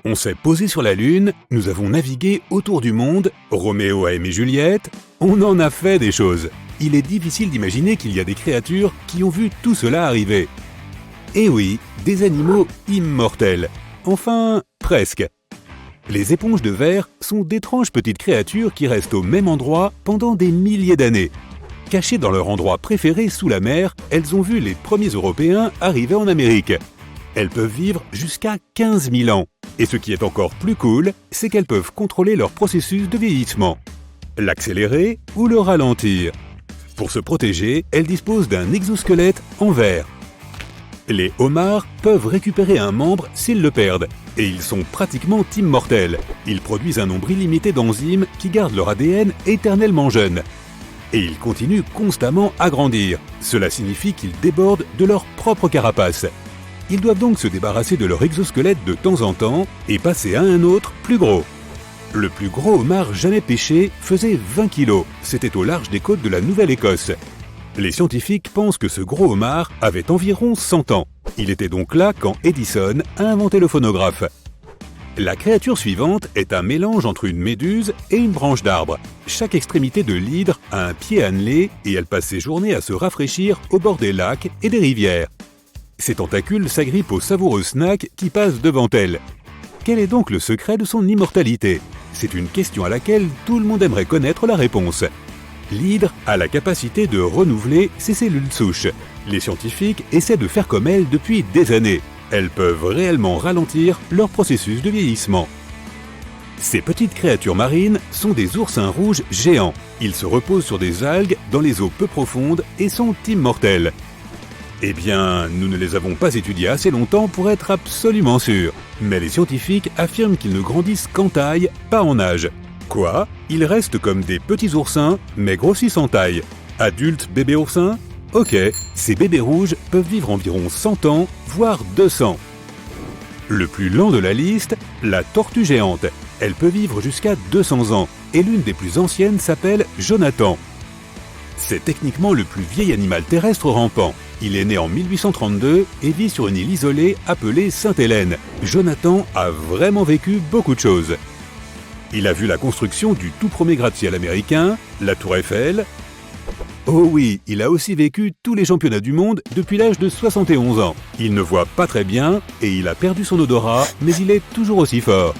On s'est posé sur la Lune, nous avons navigué autour du monde, Roméo a aimé Juliette, on en a fait des choses. Il est difficile d'imaginer qu'il y a des créatures qui ont vu tout cela arriver. Et oui, des animaux immortels. Enfin, presque. Les éponges de verre sont d'étranges petites créatures qui restent au même endroit pendant des milliers d'années. Cachées dans leur endroit préféré sous la mer, elles ont vu les premiers Européens arriver en Amérique. Elles peuvent vivre jusqu'à 15 000 ans. Et ce qui est encore plus cool, c'est qu'elles peuvent contrôler leur processus de vieillissement, l'accélérer ou le ralentir. Pour se protéger, elles disposent d'un exosquelette en verre. Les homards peuvent récupérer un membre s'ils le perdent, et ils sont pratiquement immortels. Ils produisent un nombre illimité d'enzymes qui gardent leur ADN éternellement jeune. Et ils continuent constamment à grandir. Cela signifie qu'ils débordent de leur propre carapace. Ils doivent donc se débarrasser de leur exosquelette de temps en temps et passer à un autre plus gros. Le plus gros homard jamais pêché faisait 20 kg. C'était au large des côtes de la Nouvelle-Écosse. Les scientifiques pensent que ce gros homard avait environ 100 ans. Il était donc là quand Edison a inventé le phonographe. La créature suivante est un mélange entre une méduse et une branche d'arbre. Chaque extrémité de l'hydre a un pied annelé et elle passe ses journées à se rafraîchir au bord des lacs et des rivières. Ses tentacules s'agrippent aux savoureux snacks qui passent devant elle. Quel est donc le secret de son immortalité? C'est une question à laquelle tout le monde aimerait connaître la réponse. L'hydre a la capacité de renouveler ses cellules souches. Les scientifiques essaient de faire comme elle depuis des années. Elles peuvent réellement ralentir leur processus de vieillissement. Ces petites créatures marines sont des oursins rouges géants. Ils se reposent sur des algues dans les eaux peu profondes et sont immortels. Eh bien, nous ne les avons pas étudiés assez longtemps pour être absolument sûrs. Mais les scientifiques affirment qu'ils ne grandissent qu'en taille, pas en âge. Quoi? Ils restent comme des petits oursins, mais grossissent en taille. Adultes bébés oursins? Ok, ces bébés rouges peuvent vivre environ 100 ans, voire 200. Le plus lent de la liste, la tortue géante. Elle peut vivre jusqu'à 200 ans, et l'une des plus anciennes s'appelle Jonathan. C'est techniquement le plus vieil animal terrestre rampant. Il est né en 1832 et vit sur une île isolée appelée Sainte-Hélène. Jonathan a vraiment vécu beaucoup de choses. Il a vu la construction du tout premier gratte-ciel américain, la Tour Eiffel. Oh oui, il a aussi vécu tous les championnats du monde depuis l'âge de 71 ans. Il ne voit pas très bien et il a perdu son odorat, mais il est toujours aussi fort.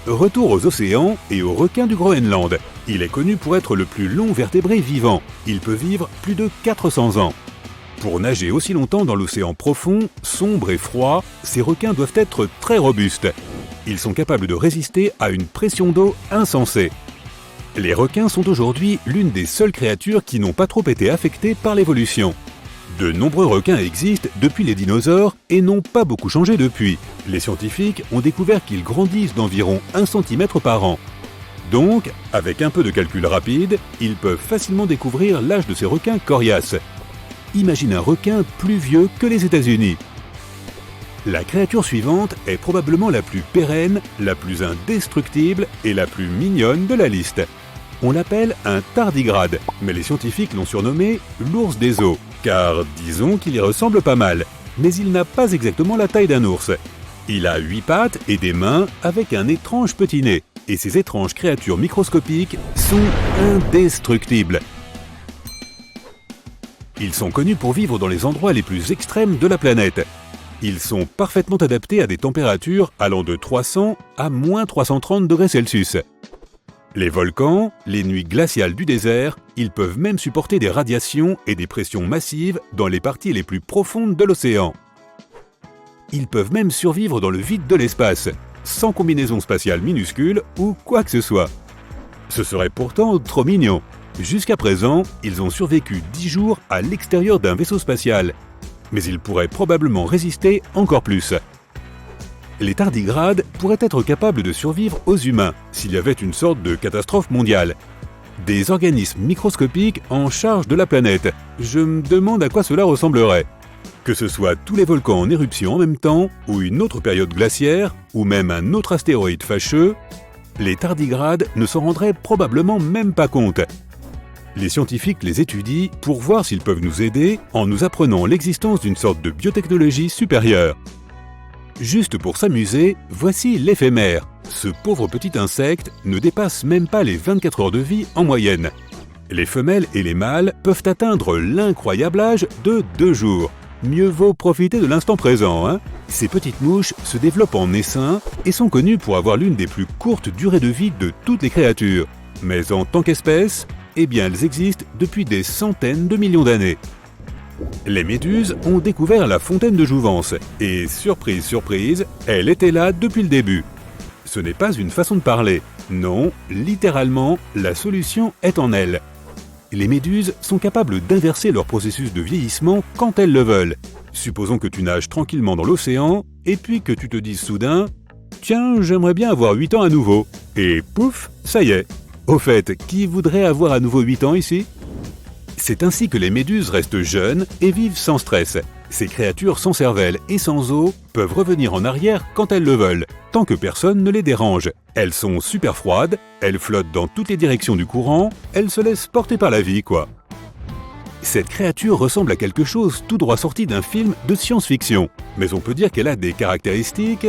Retour aux océans et aux requins du Groenland. Il est connu pour être le plus long vertébré vivant. Il peut vivre plus de 400 ans. Pour nager aussi longtemps dans l'océan profond, sombre et froid, ces requins doivent être très robustes. Ils sont capables de résister à une pression d'eau insensée. Les requins sont aujourd'hui l'une des seules créatures qui n'ont pas trop été affectées par l'évolution. De nombreux requins existent depuis les dinosaures et n'ont pas beaucoup changé depuis. Les scientifiques ont découvert qu'ils grandissent d'environ 1 cm par an. Donc, avec un peu de calcul rapide, ils peuvent facilement découvrir l'âge de ces requins coriaces. Imagine un requin plus vieux que les États-Unis. La créature suivante est probablement la plus pérenne, la plus indestructible et la plus mignonne de la liste. On l'appelle un tardigrade, mais les scientifiques l'ont surnommé l'ours des eaux, car disons qu'il y ressemble pas mal, mais il n'a pas exactement la taille d'un ours. Il a 8 pattes et des mains avec un étrange petit nez, et ces étranges créatures microscopiques sont indestructibles. Ils sont connus pour vivre dans les endroits les plus extrêmes de la planète. Ils sont parfaitement adaptés à des températures allant de 300 à moins 330 degrés Celsius. Les volcans, les nuits glaciales du désert, ils peuvent même supporter des radiations et des pressions massives dans les parties les plus profondes de l'océan. Ils peuvent même survivre dans le vide de l'espace, sans combinaison spatiale minuscule ou quoi que ce soit. Ce serait pourtant trop mignon. Jusqu'à présent, ils ont survécu 10 jours à l'extérieur d'un vaisseau spatial. Mais ils pourraient probablement résister encore plus. Les tardigrades pourraient être capables de survivre aux humains s'il y avait une sorte de catastrophe mondiale. Des organismes microscopiques en charge de la planète. Je me demande à quoi cela ressemblerait. Que ce soit tous les volcans en éruption en même temps, ou une autre période glaciaire, ou même un autre astéroïde fâcheux, les tardigrades ne s'en rendraient probablement même pas compte. Les scientifiques les étudient pour voir s'ils peuvent nous aider en nous apprenant l'existence d'une sorte de biotechnologie supérieure. Juste pour s'amuser, voici l'éphémère. Ce pauvre petit insecte ne dépasse même pas les 24 heures de vie en moyenne. Les femelles et les mâles peuvent atteindre l'incroyable âge de 2 jours. Mieux vaut profiter de l'instant présent, hein. Ces petites mouches se développent en essaim et sont connues pour avoir l'une des plus courtes durées de vie de toutes les créatures. Mais en tant qu'espèce, eh bien elles existent depuis des centaines de millions d'années. Les méduses ont découvert la fontaine de jouvence et, surprise, surprise, elle était là depuis le début. Ce n'est pas une façon de parler. Non, littéralement, la solution est en elles. Les méduses sont capables d'inverser leur processus de vieillissement quand elles le veulent. Supposons que tu nages tranquillement dans l'océan et puis que tu te dises soudain « Tiens, j'aimerais bien avoir 8 ans à nouveau ». Et pouf, ça y est. Au fait, qui voudrait avoir à nouveau 8 ans ici ? C'est ainsi que les méduses restent jeunes et vivent sans stress. Ces créatures sans cervelle et sans os peuvent revenir en arrière quand elles le veulent, tant que personne ne les dérange. Elles sont super froides, elles flottent dans toutes les directions du courant, elles se laissent porter par la vie, quoi. Cette créature ressemble à quelque chose tout droit sorti d'un film de science-fiction, mais on peut dire qu'elle a des caractéristiques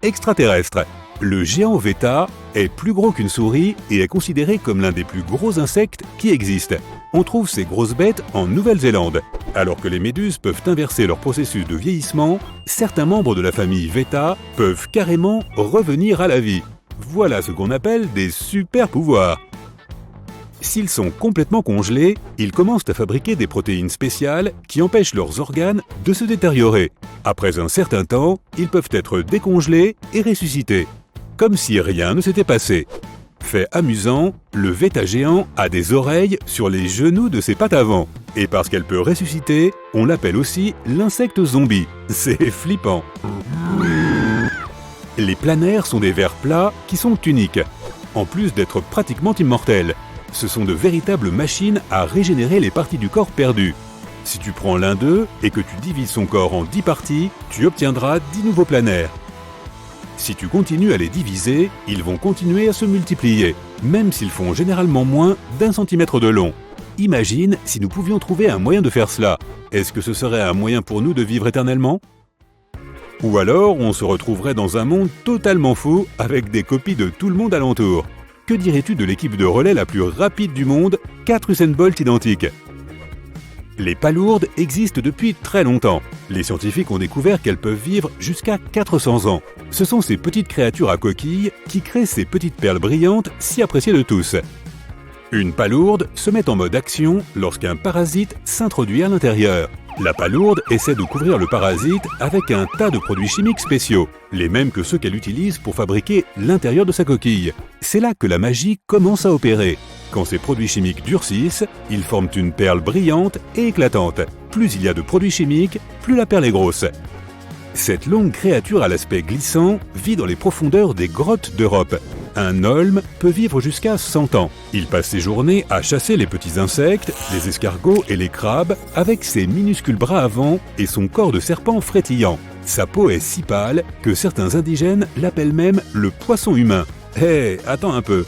extraterrestres. Le géant Veta est plus gros qu'une souris et est considéré comme l'un des plus gros insectes qui existent. On trouve ces grosses bêtes en Nouvelle-Zélande. Alors que les méduses peuvent inverser leur processus de vieillissement, certains membres de la famille Veta peuvent carrément revenir à la vie. Voilà ce qu'on appelle des super pouvoirs. S'ils sont complètement congelés, ils commencent à fabriquer des protéines spéciales qui empêchent leurs organes de se détériorer. Après un certain temps, ils peuvent être décongelés et ressuscités, comme si rien ne s'était passé. Fait amusant, le Veta géant a des oreilles sur les genoux de ses pattes avant. Et parce qu'elle peut ressusciter, on l'appelle aussi l'insecte zombie. C'est flippant. Les planaires sont des vers plats qui sont uniques, en plus d'être pratiquement immortels. Ce sont de véritables machines à régénérer les parties du corps perdues. Si tu prends l'un d'eux et que tu divises son corps en 10 parties, tu obtiendras 10 nouveaux planaires. Si tu continues à les diviser, ils vont continuer à se multiplier, même s'ils font généralement moins d'1 centimètre de long. Imagine si nous pouvions trouver un moyen de faire cela. Est-ce que ce serait un moyen pour nous de vivre éternellement ? Ou alors on se retrouverait dans un monde totalement fou avec des copies de tout le monde alentour. Que dirais-tu de l'équipe de relais la plus rapide du monde, 4 Usain Bolt identiques ? Les palourdes existent depuis très longtemps. Les scientifiques ont découvert qu'elles peuvent vivre jusqu'à 400 ans. Ce sont ces petites créatures à coquilles qui créent ces petites perles brillantes si appréciées de tous. Une palourde se met en mode action lorsqu'un parasite s'introduit à l'intérieur. La palourde essaie de couvrir le parasite avec un tas de produits chimiques spéciaux, les mêmes que ceux qu'elle utilise pour fabriquer l'intérieur de sa coquille. C'est là que la magie commence à opérer. Quand ces produits chimiques durcissent, ils forment une perle brillante et éclatante. Plus il y a de produits chimiques, plus la perle est grosse. Cette longue créature à l'aspect glissant vit dans les profondeurs des grottes d'Europe. Un aulme peut vivre jusqu'à 100 ans. Il passe ses journées à chasser les petits insectes, les escargots et les crabes avec ses minuscules bras avant et son corps de serpent frétillant. Sa peau est si pâle que certains indigènes l'appellent même le poisson humain. Hé, attends un peu.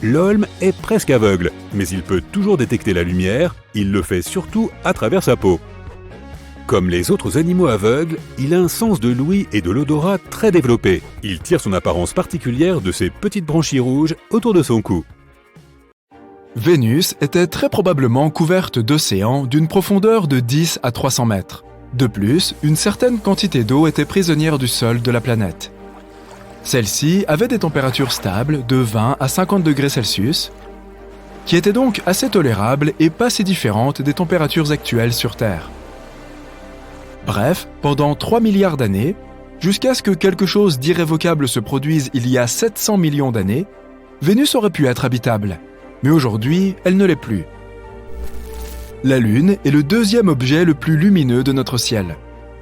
L'aulme est presque aveugle, mais il peut toujours détecter la lumière, il le fait surtout à travers sa peau. Comme les autres animaux aveugles, il a un sens de l'ouïe et de l'odorat très développé. Il tire son apparence particulière de ses petites branchies rouges autour de son cou. Vénus était très probablement couverte d'océans d'une profondeur de 10 à 300 mètres. De plus, une certaine quantité d'eau était prisonnière du sol de la planète. Celle-ci avait des températures stables de 20 à 50 degrés Celsius, qui étaient donc assez tolérables et pas si différentes des températures actuelles sur Terre. Bref, pendant 3 milliards d'années, jusqu'à ce que quelque chose d'irrévocable se produise il y a 700 millions d'années, Vénus aurait pu être habitable. Mais aujourd'hui, elle ne l'est plus. La Lune est le deuxième objet le plus lumineux de notre ciel.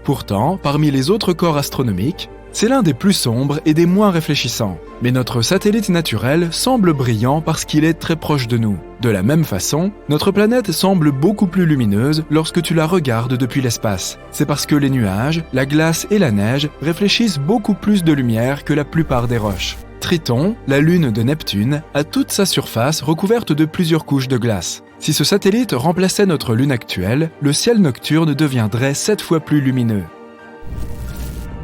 Pourtant, parmi les autres corps astronomiques, c'est l'un des plus sombres et des moins réfléchissants. Mais notre satellite naturel semble brillant parce qu'il est très proche de nous. De la même façon, notre planète semble beaucoup plus lumineuse lorsque tu la regardes depuis l'espace. C'est parce que les nuages, la glace et la neige réfléchissent beaucoup plus de lumière que la plupart des roches. Triton, la lune de Neptune, a toute sa surface recouverte de plusieurs couches de glace. Si ce satellite remplaçait notre lune actuelle, le ciel nocturne deviendrait 7 fois plus lumineux.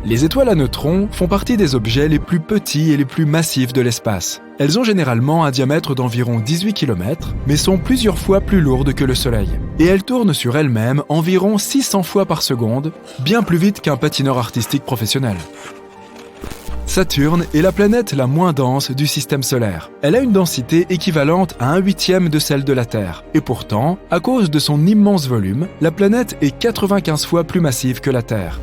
Les étoiles à neutrons font partie des objets les plus petits et les plus massifs de l'espace. Elles ont généralement un diamètre d'environ 18 km, mais sont plusieurs fois plus lourdes que le Soleil. Et elles tournent sur elles-mêmes environ 600 fois par seconde, bien plus vite qu'un patineur artistique professionnel. Saturne est la planète la moins dense du système solaire. Elle a une densité équivalente à 1/8 de celle de la Terre. Et pourtant, à cause de son immense volume, la planète est 95 fois plus massive que la Terre.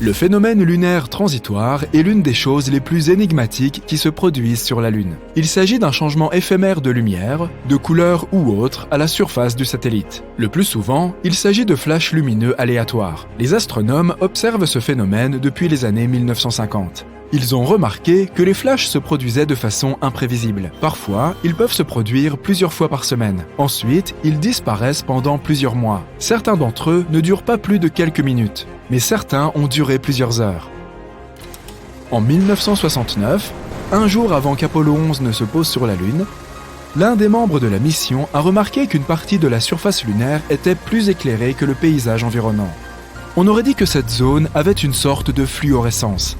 Le phénomène lunaire transitoire est l'une des choses les plus énigmatiques qui se produisent sur la Lune. Il s'agit d'un changement éphémère de lumière, de couleur ou autre à la surface du satellite. Le plus souvent, il s'agit de flashs lumineux aléatoires. Les astronomes observent ce phénomène depuis les années 1950. Ils ont remarqué que les flashs se produisaient de façon imprévisible. Parfois, ils peuvent se produire plusieurs fois par semaine. Ensuite, ils disparaissent pendant plusieurs mois. Certains d'entre eux ne durent pas plus de quelques minutes, mais certains ont duré plusieurs heures. En 1969, un jour avant qu'Apollo 11 ne se pose sur la Lune, l'un des membres de la mission a remarqué qu'une partie de la surface lunaire était plus éclairée que le paysage environnant. On aurait dit que cette zone avait une sorte de fluorescence.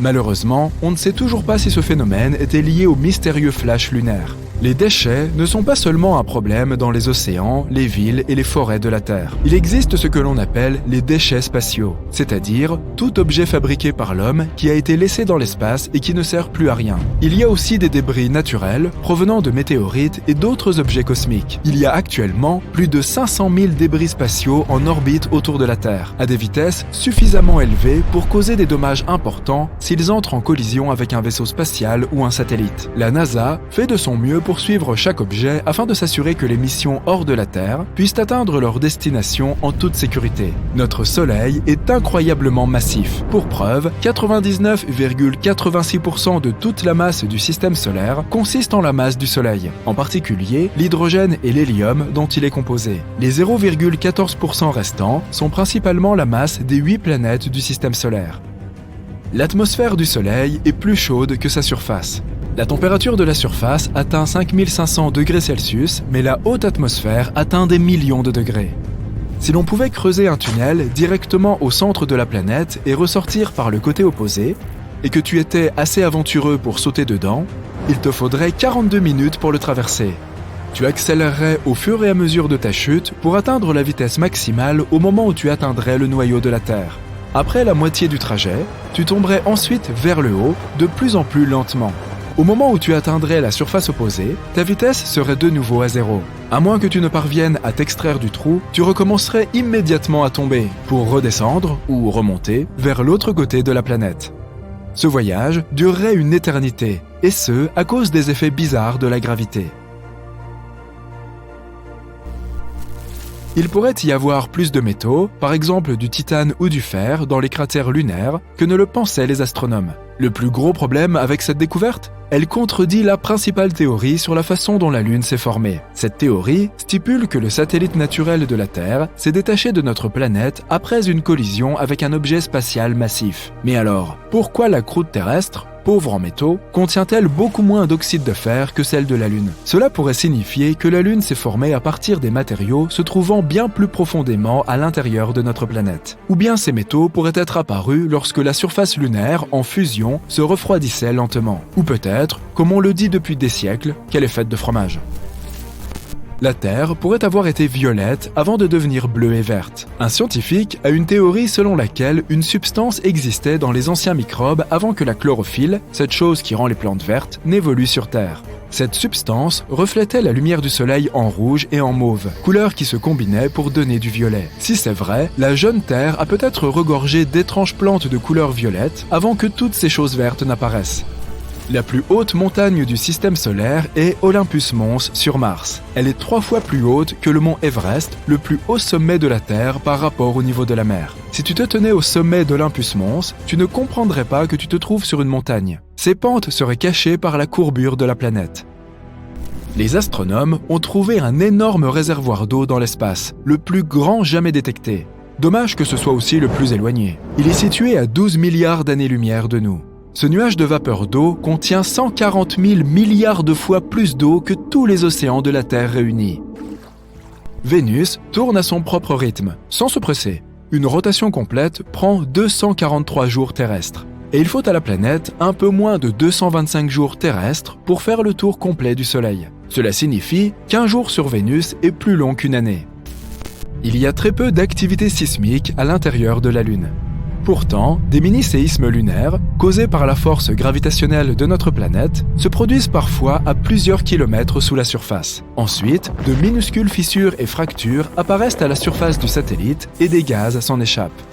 Malheureusement, on ne sait toujours pas si ce phénomène était lié au mystérieux flash lunaire. Les déchets ne sont pas seulement un problème dans les océans, les villes et les forêts de la Terre. Il existe ce que l'on appelle les déchets spatiaux, c'est-à-dire tout objet fabriqué par l'homme qui a été laissé dans l'espace et qui ne sert plus à rien. Il y a aussi des débris naturels provenant de météorites et d'autres objets cosmiques. Il y a actuellement plus de 500 000 débris spatiaux en orbite autour de la Terre, à des vitesses suffisamment élevées pour causer des dommages importants s'ils entrent en collision avec un vaisseau spatial ou un satellite. La NASA fait de son mieux pour suivre chaque objet afin de s'assurer que les missions hors de la Terre puissent atteindre leur destination en toute sécurité. Notre Soleil est incroyablement massif. Pour preuve, 99,86% de toute la masse du système solaire consiste en la masse du Soleil, en particulier l'hydrogène et l'hélium dont il est composé. Les 0,14% restants sont principalement la masse des 8 planètes du système solaire. L'atmosphère du Soleil est plus chaude que sa surface. La température de la surface atteint 5500 degrés Celsius, mais la haute atmosphère atteint des millions de degrés. Si l'on pouvait creuser un tunnel directement au centre de la planète et ressortir par le côté opposé, et que tu étais assez aventureux pour sauter dedans, il te faudrait 42 minutes pour le traverser. Tu accélérerais au fur et à mesure de ta chute pour atteindre la vitesse maximale au moment où tu atteindrais le noyau de la Terre. Après la moitié du trajet, tu tomberais ensuite vers le haut, de plus en plus lentement. Au moment où tu atteindrais la surface opposée, ta vitesse serait de nouveau à 0. À moins que tu ne parviennes à t'extraire du trou, tu recommencerais immédiatement à tomber, pour redescendre, ou remonter, vers l'autre côté de la planète. Ce voyage durerait une éternité, et ce, à cause des effets bizarres de la gravité. Il pourrait y avoir plus de métaux, par exemple du titane ou du fer, dans les cratères lunaires, que ne le pensaient les astronomes. Le plus gros problème avec cette découverte ? Elle contredit la principale théorie sur la façon dont la Lune s'est formée. Cette théorie stipule que le satellite naturel de la Terre s'est détaché de notre planète après une collision avec un objet spatial massif. Mais alors, pourquoi la croûte terrestre, pauvre en métaux, contient-elle beaucoup moins d'oxyde de fer que celle de la Lune ? Cela pourrait signifier que la Lune s'est formée à partir des matériaux se trouvant bien plus profondément à l'intérieur de notre planète. Ou bien ces métaux pourraient être apparus lorsque la surface lunaire, en fusion, se refroidissait lentement. Ou peut-être, comme on le dit depuis des siècles, qu'elle est faite de fromage. La Terre pourrait avoir été violette avant de devenir bleue et verte. Un scientifique a une théorie selon laquelle une substance existait dans les anciens microbes avant que la chlorophylle, cette chose qui rend les plantes vertes, n'évolue sur Terre. Cette substance reflétait la lumière du soleil en rouge et en mauve, couleurs qui se combinaient pour donner du violet. Si c'est vrai, la jeune Terre a peut-être regorgé d'étranges plantes de couleur violette avant que toutes ces choses vertes n'apparaissent. La plus haute montagne du système solaire est Olympus Mons sur Mars. Elle est 3 fois plus haute que le mont Everest, le plus haut sommet de la Terre par rapport au niveau de la mer. Si tu te tenais au sommet d'Olympus Mons, tu ne comprendrais pas que tu te trouves sur une montagne. Ces pentes seraient cachées par la courbure de la planète. Les astronomes ont trouvé un énorme réservoir d'eau dans l'espace, le plus grand jamais détecté. Dommage que ce soit aussi le plus éloigné. Il est situé à 12 milliards d'années-lumière de nous. Ce nuage de vapeur d'eau contient 140 000 milliards de fois plus d'eau que tous les océans de la Terre réunis. Vénus tourne à son propre rythme, sans se presser. une rotation complète prend 243 jours terrestres. Et il faut à la planète un peu moins de 225 jours terrestres pour faire le tour complet du Soleil. Cela signifie qu'un jour sur Vénus est plus long qu'une année. Il y a très peu d'activité sismique à l'intérieur de la Lune. Pourtant, des mini-séismes lunaires, causés par la force gravitationnelle de notre planète, se produisent parfois à plusieurs kilomètres sous la surface. Ensuite, de minuscules fissures et fractures apparaissent à la surface du satellite et des gaz s'en échappent.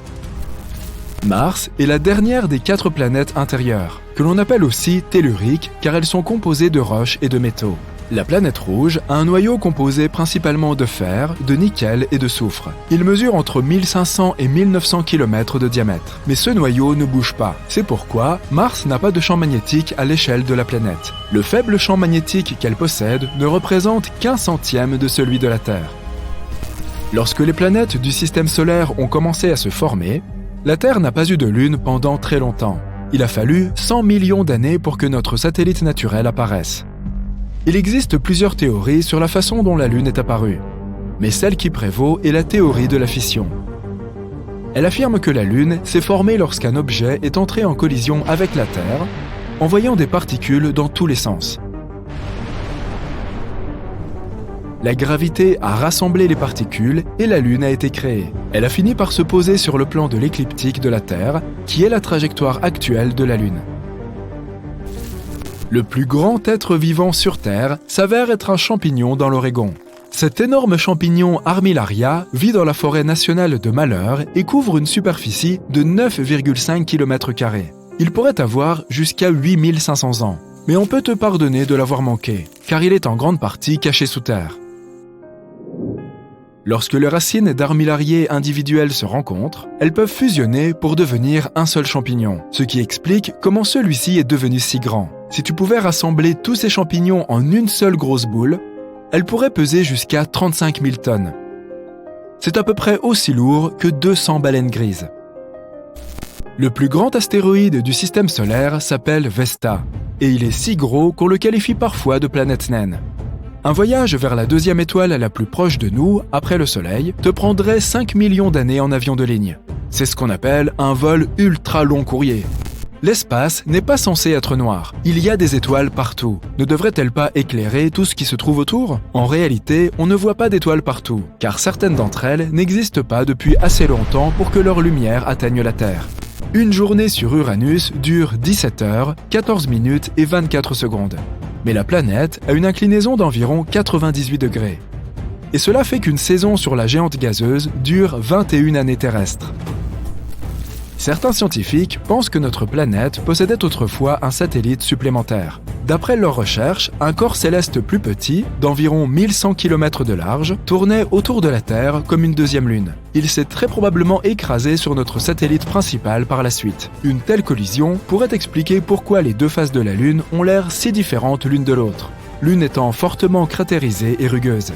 Mars est la dernière des 4 planètes intérieures, que l'on appelle aussi telluriques car elles sont composées de roches et de métaux. La planète rouge a un noyau composé principalement de fer, de nickel et de soufre. Il mesure entre 1500 et 1900 km de diamètre. Mais ce noyau ne bouge pas. C'est pourquoi Mars n'a pas de champ magnétique à l'échelle de la planète. Le faible champ magnétique qu'elle possède ne représente qu'1 centième de celui de la Terre. Lorsque les planètes du système solaire ont commencé à se former, la Terre n'a pas eu de lune pendant très longtemps. Il a fallu 100 millions d'années pour que notre satellite naturel apparaisse. Il existe plusieurs théories sur la façon dont la Lune est apparue, mais celle qui prévaut est la théorie de la fission. Elle affirme que la Lune s'est formée lorsqu'un objet est entré en collision avec la Terre, envoyant des particules dans tous les sens. La gravité a rassemblé les particules et la Lune a été créée. Elle a fini par se poser sur le plan de l'écliptique de la Terre, qui est la trajectoire actuelle de la Lune. Le plus grand être vivant sur Terre s'avère être un champignon dans l'Oregon. Cet énorme champignon Armillaria vit dans la forêt nationale de Malheur et couvre une superficie de 9,5 km². Il pourrait avoir jusqu'à 8500 ans. Mais on peut te pardonner de l'avoir manqué, car il est en grande partie caché sous terre. Lorsque les racines d'armillarier individuelles se rencontrent, elles peuvent fusionner pour devenir un seul champignon, ce qui explique comment celui-ci est devenu si grand. Si tu pouvais rassembler tous ces champignons en une seule grosse boule, elle pourrait peser jusqu'à 35 000 tonnes. C'est à peu près aussi lourd que 200 baleines grises. Le plus grand astéroïde du système solaire s'appelle Vesta, et il est si gros qu'on le qualifie parfois de planète naine. Un voyage vers la deuxième étoile la plus proche de nous, après le Soleil, te prendrait 5 millions d'années en avion de ligne. C'est ce qu'on appelle un vol ultra long courrier. L'espace n'est pas censé être noir. Il y a des étoiles partout. Ne devraient-elles pas éclairer tout ce qui se trouve autour ? En réalité, on ne voit pas d'étoiles partout, car certaines d'entre elles n'existent pas depuis assez longtemps pour que leur lumière atteigne la Terre. Une journée sur Uranus dure 17 heures, 14 minutes et 24 secondes. Mais la planète a une inclinaison d'environ 98 degrés. Et cela fait qu'une saison sur la géante gazeuse dure 21 années terrestres. Certains scientifiques pensent que notre planète possédait autrefois un satellite supplémentaire. D'après leurs recherches, un corps céleste plus petit, d'environ 1100 km de large, tournait autour de la Terre comme une deuxième lune. Il s'est très probablement écrasé sur notre satellite principal par la suite. Une telle collision pourrait expliquer pourquoi les deux faces de la Lune ont l'air si différentes l'une de l'autre, l'une étant fortement cratérisée et rugueuse.